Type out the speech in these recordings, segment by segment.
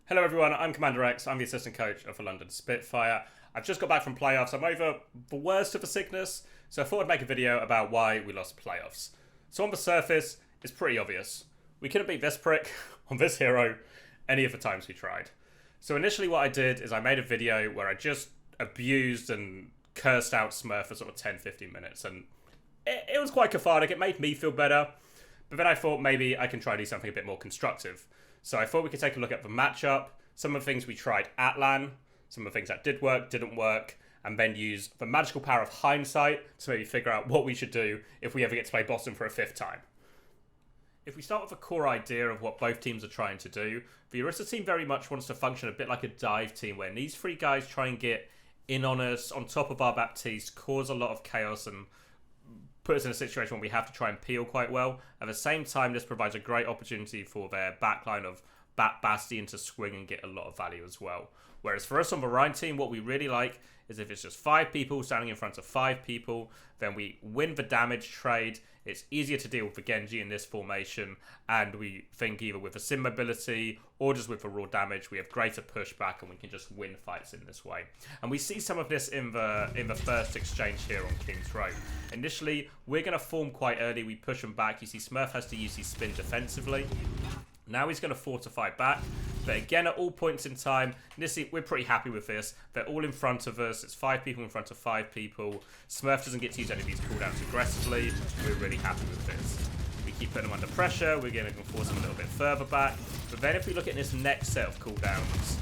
Hello everyone, I'm CommanderX, I'm the assistant coach of the London Spitfire. I've just got back from playoffs, I'm over the worst of the sickness, so I thought I'd make a video about why we lost playoffs. So on the surface, it's pretty obvious. We couldn't beat this prick on this hero any of the times we tried. So initially what I did is I made a video where I just abused and cursed out Smurf for sort of 10-15 minutes, and it was quite cathartic, it made me feel better, but then I thought maybe I can try to do something a bit more constructive. So I thought we could take a look at the matchup, some of the things we tried at LAN, some of the things that did work, didn't work, and then use the magical power of hindsight to maybe figure out what we should do if we ever get to play Boston for a fifth time. If we start with a core idea of what both teams are trying to do, the Orisa team very much wants to function a bit like a dive team, where these three guys try and get in on us, on top of our Baptiste, cause a lot of chaos and put us in a situation where we have to try and peel quite well. At the same time, this provides a great opportunity for their backline of Bastion to swing and get a lot of value as well. Whereas for us on the Rhine team, what we really like is if it's just 5 people standing in front of 5 people, then we win the damage trade. It's easier to deal with the Genji in this formation, and we think either with the sim mobility or just with the raw damage, we have greater pushback and we can just win fights in this way. And we see some of this in the first exchange here on King's Row. Initially, we're going to form quite early. We push them back. You see Smurf has to use his spin defensively. Now he's going to fortify back. But again, at all points in time, we're pretty happy with this. They're all in front of us. It's 5 people in front of 5 people. Smurf doesn't get to use any of these cooldowns aggressively. We're really happy with this. We keep putting them under pressure. We're going to force them a little bit further back. But then if we look at this next set of cooldowns,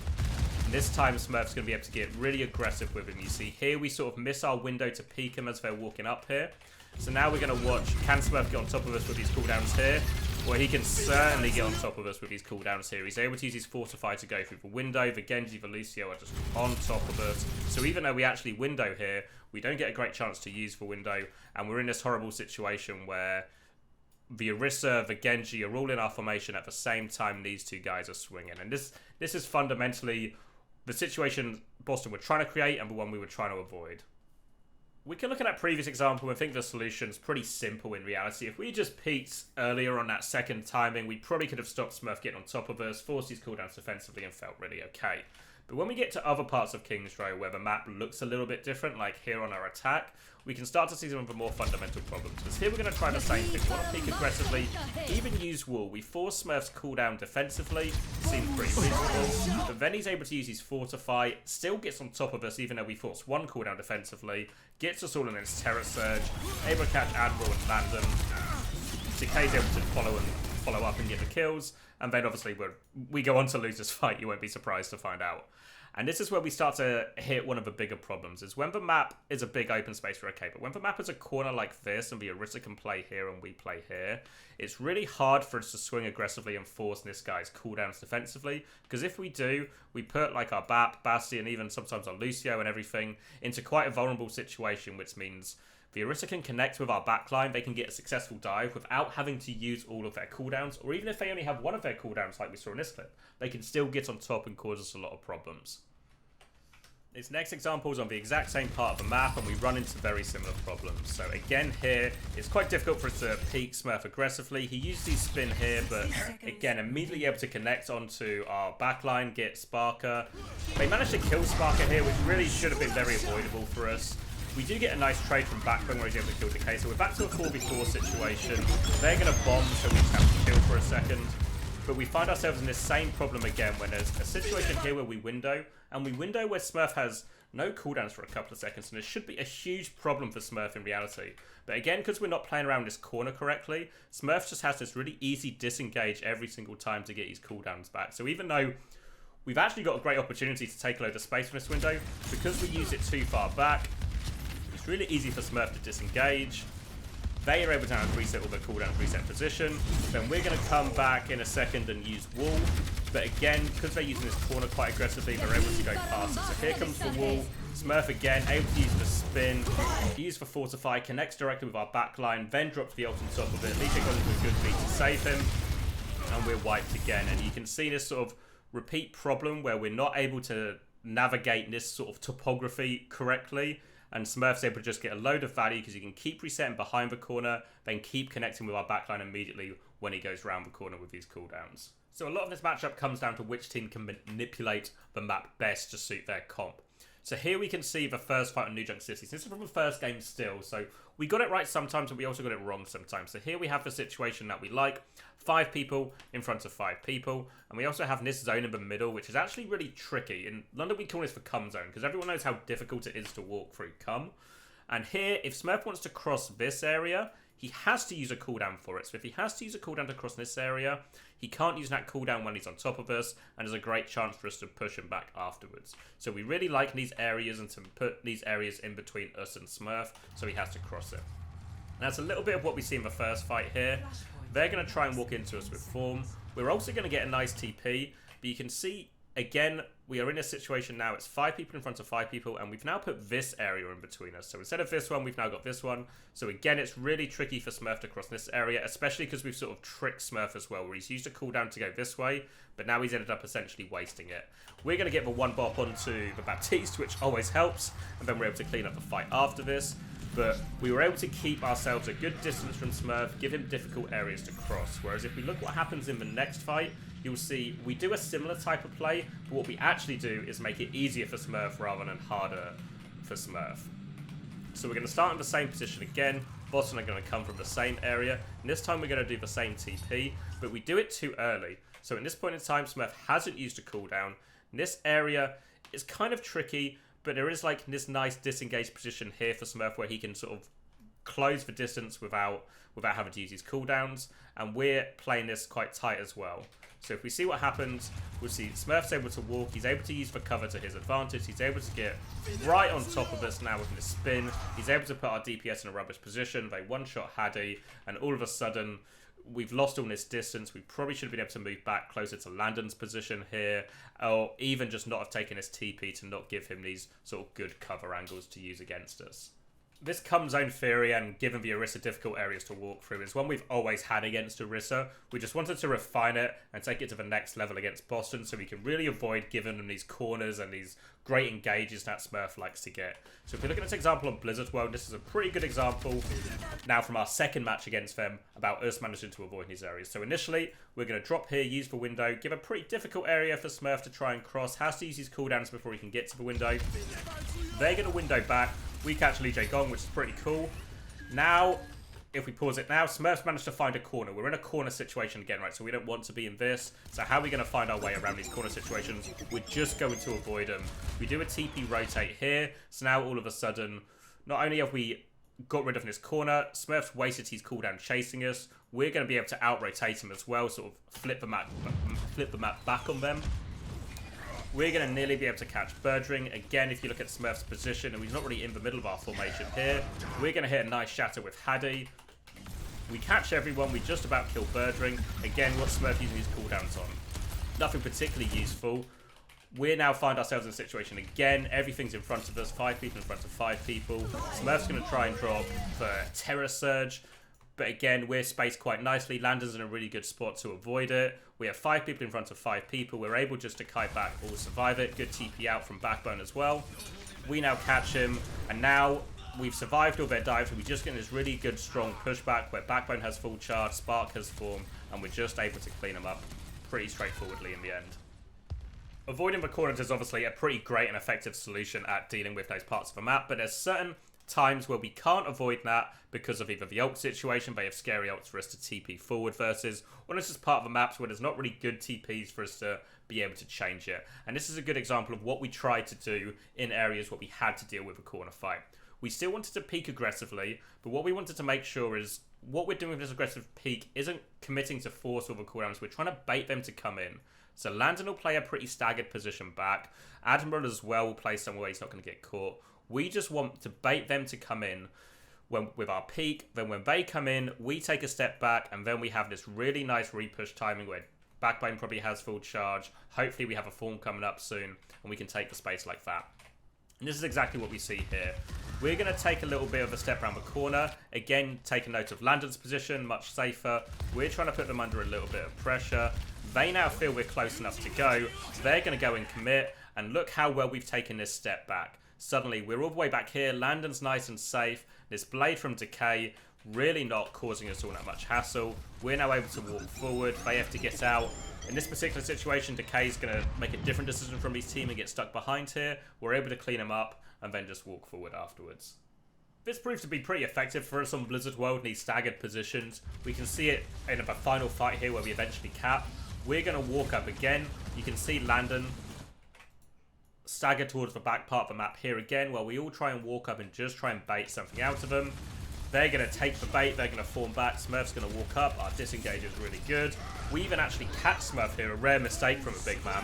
this time Smurf's going to be able to get really aggressive with him. You see here we sort of miss our window to peek him as they're walking up here. So now we're going to watch, can Smurf get on top of us with these cooldowns here? Well, he can certainly get on top of us with these cooldowns here. He's able to use his Fortify to go through the window. The Genji, the Lucio are just on top of us. So even though we actually window here, we don't get a great chance to use the window. And we're in this horrible situation where the Orisa, the Genji are all in our formation at the same time these two guys are swinging. And this is fundamentally the situation Boston were trying to create and the one we were trying to avoid. We can look at that previous example and think the solution's pretty simple in reality. If we just peaked earlier on that second timing, we probably could have stopped Smurf getting on top of us, forced his cooldowns defensively, and felt really okay. But when we get to other parts of King's Row where the map looks a little bit different, like here on our attack, we can start to see some of the more fundamental problems. Because here we're going to try the same thing. We want to peek aggressively, even use wall. We force Smurf's cooldown defensively, seems pretty reasonable. But then he's able to use his Fortify, still gets on top of us even though we force one cooldown defensively, gets us all in his Terror Surge, able to catch Admiral and land them. Decay's able to follow up and get the kills, and then obviously we go on to lose this fight. You won't be surprised to find out. And this is where we start to hit one of the bigger problems, is when the map is a big open space, we're okay. But when the map is a corner like this and the Orisa can play here and we play here, it's really hard for us to swing aggressively and force this guy's cooldowns defensively. Because if we do, we put like our Bastion, even sometimes our Lucio and everything, into quite a vulnerable situation, which means the Orisa can connect with our backline, they can get a successful dive without having to use all of their cooldowns, or even if they only have one of their cooldowns like we saw in this clip, they can still get on top and cause us a lot of problems. This next example is on the exact same part of the map, and we run into very similar problems. So again here, it's quite difficult for us to peek Smurf aggressively. He used his spin here, but again, immediately able to connect onto our backline, get Sparker. They managed to kill Sparker here, which really should have been very avoidable for us. We do get a nice trade from Backbone where he's able to kill Decay, so we're back to a 4v4 situation. They're going to bomb, so we just have to kill for a second. But we find ourselves in this same problem again when there's a situation here where we window, and we window where Smurf has no cooldowns for a couple of seconds, and it should be a huge problem for Smurf in reality. But again, because we're not playing around this corner correctly, Smurf just has this really easy disengage every single time to get his cooldowns back. So even though we've actually got a great opportunity to take a load of space from this window, because we use it too far back, it's really easy for Smurf to disengage. They are able to now reset all their cooldowns, reset position. Then we're going to come back in a second and use wall. But again, because they're using this corner quite aggressively, they're able to go past it. So here comes the wall. Smurf again, able to use the spin, use the Fortify, connects directly with our backline, then drops the ult on top of it. At least it goes into a good beat to save him. And we're wiped again. And you can see this sort of repeat problem where we're not able to navigate this sort of topography correctly. And Smurf's able to just get a load of value because he can keep resetting behind the corner, then keep connecting with our backline immediately when he goes round the corner with these cooldowns. So a lot of this matchup comes down to which team can manipulate the map best to suit their comp. So here we can see the first fight on New Junk City. This is from the first game still, so we got it right sometimes, but we also got it wrong sometimes. So here we have the situation that we like. 5 people in front of 5 people. And we also have this zone in the middle, which is actually really tricky. In London, we call this the cum zone, because everyone knows how difficult it is to walk through cum. And here, if Smurf wants to cross this area, he has to use a cooldown for it. So if he has to use a cooldown to cross this area, he can't use that cooldown when he's on top of us, and there's a great chance for us to push him back afterwards. So we really like these areas and to put these areas in between us and Smurf, so he has to cross it. And that's a little bit of what we see in the first fight here. They're going to try and walk into us with form. We're also going to get a nice TP, but you can see, again, we are in a situation now, it's 5 people in front of 5 people, and we've now put this area in between us. So instead of this one, we've now got this one. So again, it's really tricky for Smurf to cross this area, especially because we've sort of tricked Smurf as well, where he's used a cooldown to go this way, but now he's ended up essentially wasting it. We're going to get the one bop onto the Baptiste, which always helps, and then we're able to clean up the fight after this. But we were able to keep ourselves a good distance from Smurf, give him difficult areas to cross. Whereas if we look what happens in the next fight, you'll see we do a similar type of play, but what we actually do is make it easier for Smurf rather than harder for Smurf. So we're going to start in the same position again. Boston are going to come from the same area, and this time we're going to do the same TP, but we do it too early. So at this point in time, Smurf hasn't used a cooldown. And this area is kind of tricky, but there is like this nice disengaged position here for Smurf where he can sort of close the distance without having to use his cooldowns, and we're playing this quite tight as well. So if we see what happens, we'll see Smurf's able to walk, he's able to use the cover to his advantage, he's able to get right on top of us now with this spin, he's able to put our DPS in a rubbish position, they one-shot Haddy, and all of a sudden, we've lost all this distance. We probably should have been able to move back closer to Landon's position here, or even just not have taken his TP to not give him these sort of good cover angles to use against us. This cum zone theory, and given the Orisa difficult areas to walk through, is one we've always had against Orisa. We just wanted to refine it and take it to the next level against Boston so we can really avoid giving them these corners and these great engages that Smurf likes to get. So if we look at this example on Blizzard World, this is a pretty good example now from our second match against them about us managing to avoid these areas. So initially, we're going to drop here, use the window, give a pretty difficult area for Smurf to try and cross, has to use his cooldowns before he can get to the window. They're going to window back. We catch Lee Jae Gong, which is pretty cool. Now, if we pause it now, Smurf's managed to find a corner. We're in a corner situation again, right? So we don't want to be in this. So how are we going to find our way around these corner situations? We're just going to avoid them. We do a TP rotate here. So now all of a sudden, not only have we got rid of this corner, Smurf's wasted his cooldown chasing us. We're going to be able to out-rotate him as well, sort of flip the map back on them. We're going to nearly be able to catch Birdring. Again, if you look at Smurf's position, and he's not really in the middle of our formation here, we're going to hit a nice shatter with Haddy. We catch everyone, we just about kill Birdring. Again, what's Smurf using his cooldowns on? Nothing particularly useful. We now find ourselves in a situation again, everything's in front of us, 5 people in front of 5 people. Smurf's going to try and drop for Terror Surge. But again, we're spaced quite nicely. Landon's in a really good spot to avoid it. We have 5 people in front of 5 people. We're able just to kite back or survive it. Good TP out from Backbone as well. We now catch him. And now we've survived all their dives. We just get this really good, strong pushback where Backbone has full charge, Spark has formed, and we're just able to clean them up pretty straightforwardly in the end. Avoiding the corners is obviously a pretty great and effective solution at dealing with those parts of the map, but there's certain times where we can't avoid that because of either the ult situation, they have scary ults for us to TP forward versus, or it's just part of the maps where there's not really good TPs for us to be able to change it. And this is a good example of what we tried to do in areas where we had to deal with a corner fight. We still wanted to peek aggressively, but what we wanted to make sure is what we're doing with this aggressive peek isn't committing to force over cooldowns. We're trying to bait them to come in. So Landon will play a pretty staggered position back. Admiral as well will play somewhere he's not going to get caught. We just want to bait them to come in with our peak. Then when they come in, we take a step back, and then we have this really nice repush timing where Backbone probably has full charge. Hopefully we have a form coming up soon, and we can take the space like that. And this is exactly what we see here. We're going to take a little bit of a step around the corner. Again, take a note of Landon's position, much safer. We're trying to put them under a little bit of pressure. They now feel we're close enough to go. So they're going to go and commit. And look how well we've taken this step back. Suddenly, we're all the way back here. Landon's nice and safe. This blade from Decay. really not causing us all that much hassle. We're now able to walk forward. They have to get out. In this particular situation, Decay's going to make a different decision from his team and get stuck behind here. We're able to clean him up and then just walk forward afterwards. This proved to be pretty effective for us on Blizzard World in these staggered positions. We can see it in a final fight here where we eventually cap. We're going to walk up again. You can see London stagger towards the back part of the map here again, while we all try and walk up and just try and bait something out of them. They're going to take the bait, they're going to form back, Smurf's going to walk up, our disengage is really good. We even actually catch Smurf here, a rare mistake from a big man.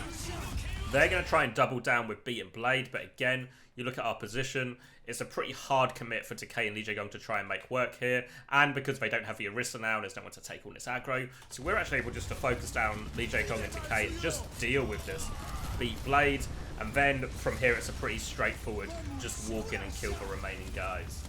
They're going to try and double down with Beat and Blade, but again, you look at our position, it's a pretty hard commit for Decay and Lee Jae-gong to try and make work here, and because they don't have the Orisa now, there's no one to take all this aggro, so we're actually able just to focus down Lee Jae-gong and Decay and just deal with this. Beat Blade, and then from here it's a pretty straightforward, just walk in and kill the remaining guys.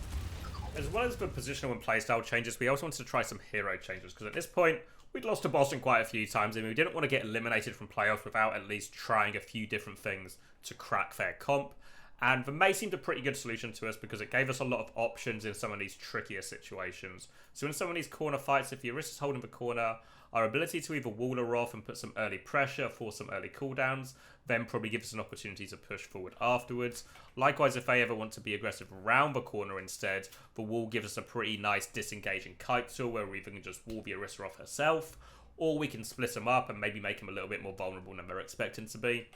As well as the positional and playstyle changes, we also wanted to try some hero changes, because at this point, we'd lost to Boston quite a few times, and we didn't want to get eliminated from playoffs without at least trying a few different things to crack their comp. And the May seemed a pretty good solution to us because it gave us a lot of options in some of these trickier situations. So in some of these corner fights, if the Orisa's holding the corner, our ability to either wall her off and put some early pressure, force some early cooldowns, then probably gives us an opportunity to push forward afterwards. Likewise, if they ever want to be aggressive around the corner instead, the wall gives us a pretty nice disengaging kite tool where we even can just wall the Orisa off herself, or we can split them up and maybe make them a little bit more vulnerable than they're expecting to be.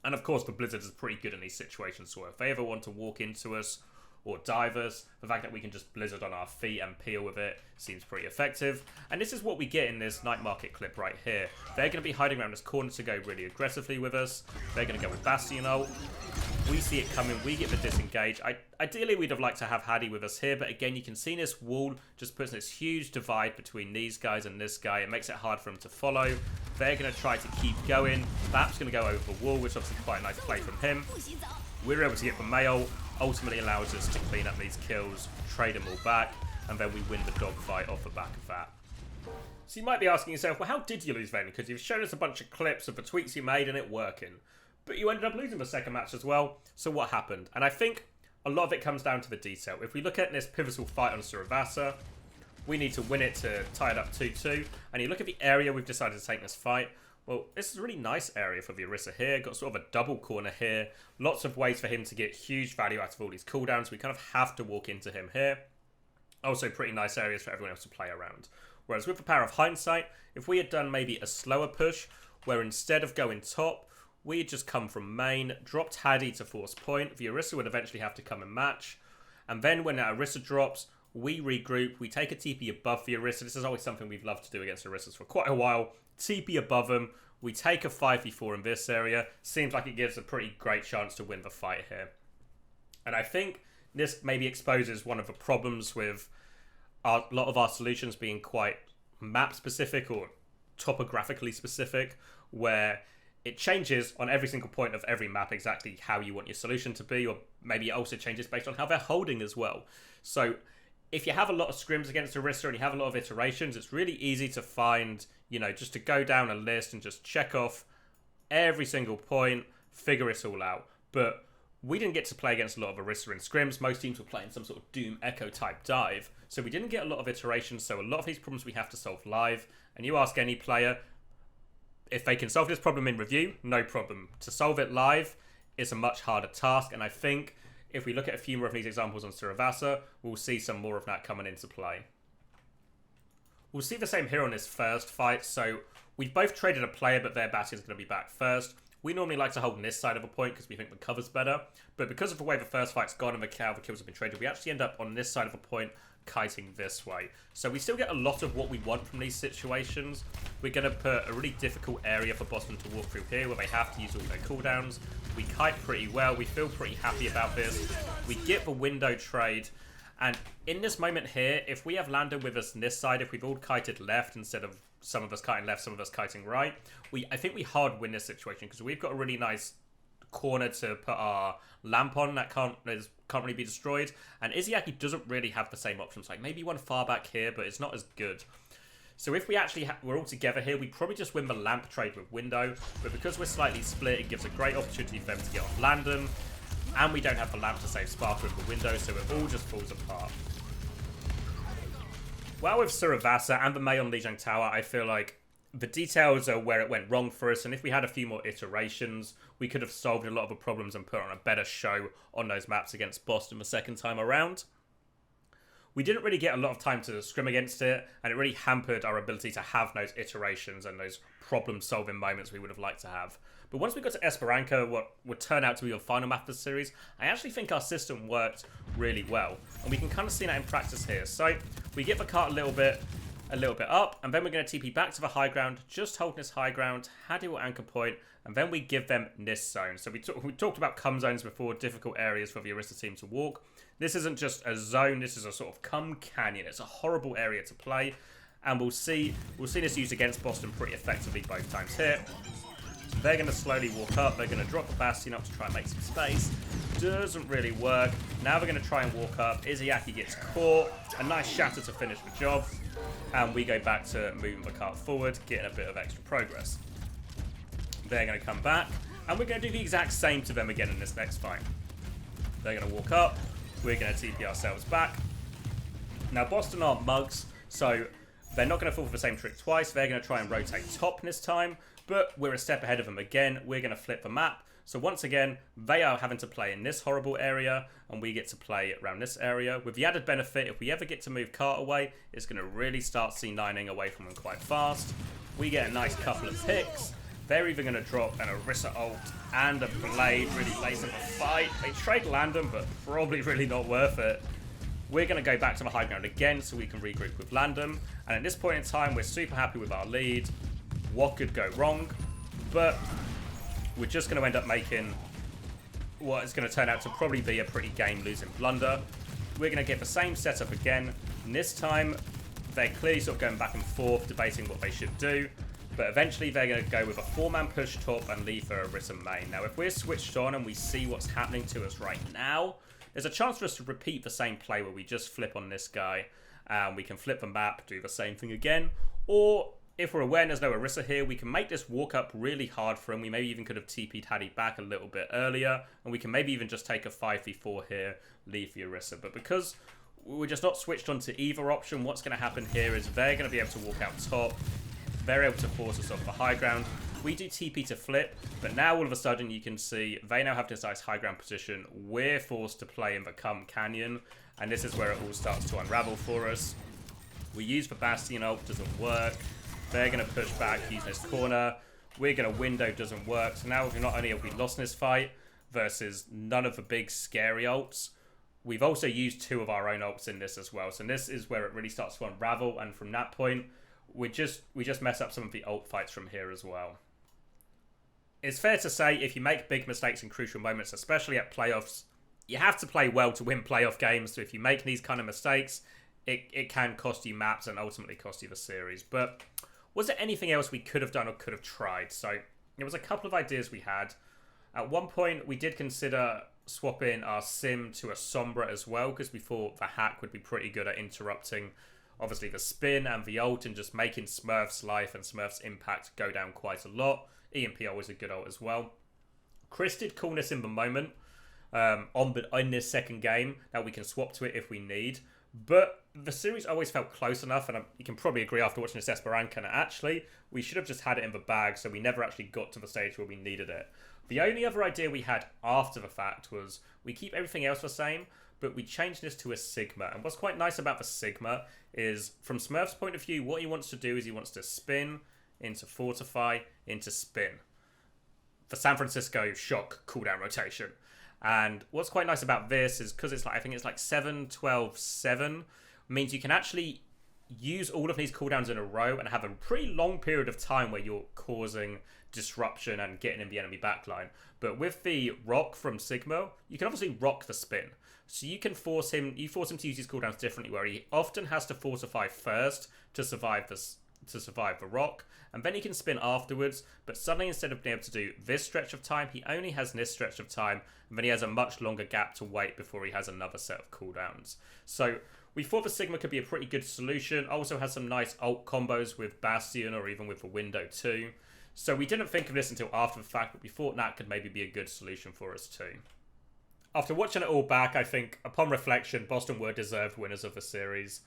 And of course, the Blizzard is pretty good in these situations, so if they ever want to walk into us or dive us, the fact that we can just Blizzard on our feet and peel with it seems pretty effective. And this is what we get in this Night Market clip right here. They're going to be hiding around this corner to go really aggressively with us. They're going to go with Bastion ult. We see it coming, we get the disengage. Ideally, we'd have liked to have Hattie with us here, but again, you can see this wall just puts this huge divide between these guys and this guy. It makes it hard for them to follow. They're going to try to keep going. Bap's going to go over the wall, which is obviously quite a nice play from him. We're able to get the mail, ultimately allows us to clean up these kills, trade them all back, and then we win the dogfight off the back of that. So you might be asking yourself, well, how did you lose then? Because you've shown us a bunch of clips of the tweaks you made and it working. But you ended up losing the second match as well, so what happened? And I think a lot of it comes down to the detail. If we look at this pivotal fight on Survasa, we need to win it to tie it up 2-2. And you look at the area we've decided to take this fight, well, this is a really nice area for the Orisa here. Got sort of a double corner here. Lots of ways for him to get huge value out of all these cooldowns. We kind of have to walk into him here. Also pretty nice areas for everyone else to play around. Whereas with the power of hindsight, if we had done maybe a slower push, where instead of going top, we had just come from main, dropped Hattie to force point, the Orisa would eventually have to come and match. And then when that Orisa drops, we regroup, we take a TP above the Orisa. This is always something we've loved to do against Orisas for quite a while. TP above them, we take a 5v4 in this area. Seems like it gives a pretty great chance to win the fight here. And I think this maybe exposes one of the problems with a lot of our solutions being quite map specific or topographically specific, where it changes on every single point of every map exactly how you want your solution to be, or maybe it also changes based on how they're holding as well. So if you have a lot of scrims against Orisa and you have a lot of iterations, it's really easy to find, you know, just to go down a list and just check off every single point, figure it all out. But we didn't get to play against a lot of Orisa in scrims. Most teams were playing some sort of Doom Echo type dive. So we didn't get a lot of iterations. So a lot of these problems we have to solve live. And you ask any player, if they can solve this problem in review, no problem. To solve it live is a much harder task. And I think if we look at a few more of these examples on Survasa, we'll see some more of that coming into play. We'll see the same here on this first fight. So we've both traded a player, but their Bastion is going to be back first. We normally like to hold on this side of a point because we think the cover's better. But because of the way the first fight's gone and the kills have been traded, we actually end up on this side of a point, kiting this way. So we still get a lot of what we want from these situations. We're going to put a really difficult area for Boston to walk through here where they have to use all their cooldowns. We kite pretty well. We feel pretty happy about this. We get the window trade. And in this moment here, if we have Lando with us on this side, if we've all kited left instead of some of us kiting left, some of us kiting right, I think we hard win this situation because we've got a really nice corner to put our lamp on that can't really be destroyed. And Izzyaki doesn't really have the same options. Like maybe one far back here, but it's not as good. So if we actually we're all together here, we probably just win the lamp trade with window. But because we're slightly split, it gives a great opportunity for them to get off Landon. And we don't have the lamp to save Sparta with the window, so it all just falls apart. Well, with Suravasa and the Mei on Lijiang Tower, I feel like the details are where it went wrong for us, and if we had a few more iterations, we could have solved a lot of the problems and put on a better show on those maps against Boston the second time around. We didn't really get a lot of time to scrim against it, and it really hampered our ability to have those iterations and those problem-solving moments we would have liked to have. But once we got to Esperanza, what would turn out to be the final map of the series, I actually think our system worked really well. And we can kind of see that in practice here. So we get the cart a little bit up, and then we're going to TP back to the high ground, just holding this high ground, had it anchor point, and then we give them this zone. So we talked about cum zones before, difficult areas for the Orisa team to walk. This isn't just a zone, this is a sort of cum canyon. It's a horrible area to play, and we'll see this used against Boston pretty effectively both times here. They're going to slowly walk up, they're going to drop the Bastion up to try and make some space. Doesn't really work. Now they're going to try and walk up. Izayaki gets caught. A nice shatter to finish the job. And we go back to moving the cart forward, getting a bit of extra progress. They're going to come back, and we're going to do the exact same to them again in this next fight. They're going to walk up. We're going to TP ourselves back. Now, Boston aren't mugs, so they're not going to fall for the same trick twice. They're going to try and rotate top this time, but we're a step ahead of them again. We're going to flip the map. So once again, they are having to play in this horrible area, and we get to play around this area. With the added benefit, if we ever get to move cart away, it's going to really start C9ing away from them quite fast. We get a nice couple of picks. They're either going to drop an Orisa ult and a blade, really lace up a fight. They trade Landon, but probably really not worth it. We're going to go back to the high ground again so we can regroup with Landon. And at this point in time, we're super happy with our lead. What could go wrong? But we're just going to end up making what is going to turn out to probably be a pretty game-losing blunder. We're going to get the same setup again. And this time, they're clearly sort of going back and forth, debating what they should do. But eventually, they're going to go with a 4-man push top and leave for Orisa main. Now, if we're switched on and we see what's happening to us right now, there's a chance for us to repeat the same play where we just flip on this guy and we can flip the map, do the same thing again. Or if we're aware there's no Orisa here, we can make this walk up really hard for him. We maybe even could have TP'd Hattie back a little bit earlier, and we can maybe even just take a 5v4 here, leave the Orisa. But because we're just not switched on to either option, what's going to happen here is they're going to be able to walk out top. They're able to force us off the high ground. We do TP to flip, but now all of a sudden you can see they now have this nice high ground position. We're forced to play in the cum canyon, and this is where it all starts to unravel for us. We use the Bastion ult, doesn't work. They're going to push back, use this corner. We're going to window, doesn't work. So now not only have we lost this fight versus none of the big scary ults, we've also used 2 of our own ults in this as well. So this is where it really starts to unravel, and from that point, we just mess up some of the ult fights from here as well. It's fair to say if you make big mistakes in crucial moments, especially at playoffs, you have to play well to win playoff games. So if you make these kind of mistakes, it can cost you maps and ultimately cost you the series. But was there anything else we could have done or could have tried? So there was a couple of ideas we had. At one point, we did consider swapping our Sim to a Sombra as well, because we thought the hack would be pretty good at interrupting, obviously, the spin and the ult and just making Smurf's life and Smurf's impact go down quite a lot. EMP always a good ult as well. Chris did coolness in the moment in this second game that we can swap to it if we need. But the series always felt close enough, and you can probably agree after watching this Esperanza, actually, we should have just had it in the bag, so we never actually got to the stage where we needed it. The only other idea we had after the fact was we keep everything else the same, but we change this to a Sigma. And what's quite nice about the Sigma is, from Smurf's point of view, what he wants to do is he wants to spin into fortify into spin. The San Francisco shock cooldown rotation. And what's quite nice about this is because it's like, I think it's like 7, 12, 7, means you can actually use all of these cooldowns in a row and have a pretty long period of time where you're causing disruption and getting in the enemy backline. But with the rock from Sigma, you can obviously rock the spin. So you can force him to use his cooldowns differently, where he often has to fortify first to survive the rock, and then he can spin afterwards. But suddenly, instead of being able to do this stretch of time, he only has this stretch of time, and then he has a much longer gap to wait before he has another set of cooldowns. So we thought the Sigma could be a pretty good solution. Also has some nice ult combos with Bastion or even with the window too. So we didn't think of this until after the fact, but we thought that could maybe be a good solution for us too. After watching it all back, I think, upon reflection, Boston were deserved winners of the series.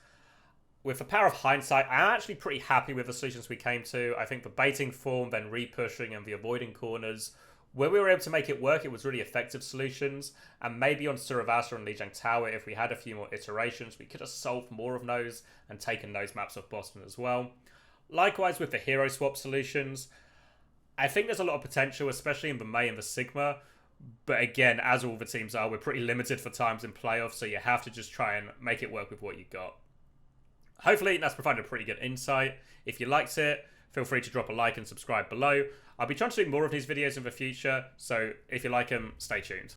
with the power of hindsight, I'm actually pretty happy with the solutions we came to. I think the baiting form, then re-pushing, and the avoiding corners, where we were able to make it work, it was really effective solutions. And maybe on Suravasa and Lijiang Tower, if we had a few more iterations, we could have solved more of those and taken those maps off Boston as well. Likewise with the hero swap solutions, I think there's a lot of potential, especially in the Mei and the Sigma. But again, as all the teams are, we're pretty limited for times in playoffs, so you have to just try and make it work with what you got. Hopefully that's provided a pretty good insight. If you liked it, feel free to drop a like and subscribe below. I'll be trying to do more of these videos in the future, so if you like them, stay tuned.